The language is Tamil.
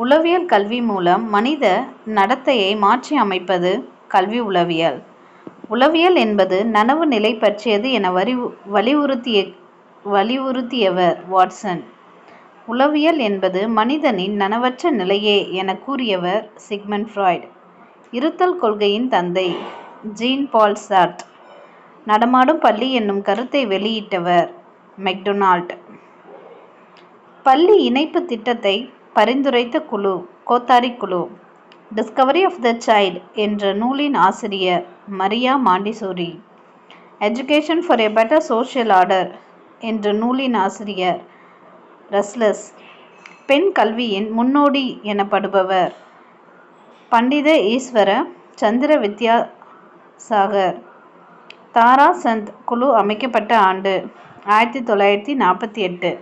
உளவியல் கல்வி மூலம் மனித நடத்தையை மாற்றி அமைப்பது கல்வி உளவியல். உளவியல் என்பது நனவு நிலை பற்றியது என வலியுறுத்தியவர் வாட்சன். உளவியல் என்பது மனிதனின் நனவற்ற நிலையே என கூறியவர் சிக்மண்ட் ஃப்ராய்ட். இருத்தல் கொள்கையின் தந்தை ஜீன் பால் சார்ட்ர். நடமாடும் பள்ளி என்னும் கருத்தை வெளியிட்டவர் மெக்டொனால்ட். பள்ளி இணைப்பு திட்டத்தை பரிந்துரைத்த குழு கோத்தாரி குழு. டிஸ்கவரி ஆஃப் த சைல்ட் என்ற நூலின் ஆசிரியர் Maria Montessori. Education for a better social order என்ற நூலின் ஆசிரியர் ரஸ்லஸ். பெண் கல்வியின் முன்னோடி எனப்படுபவர் பண்டித ஈஸ்வர சந்திர வித்யாசாகர். தாரா சந்த் குழு அமைக்கப்பட்ட ஆண்டு 1948.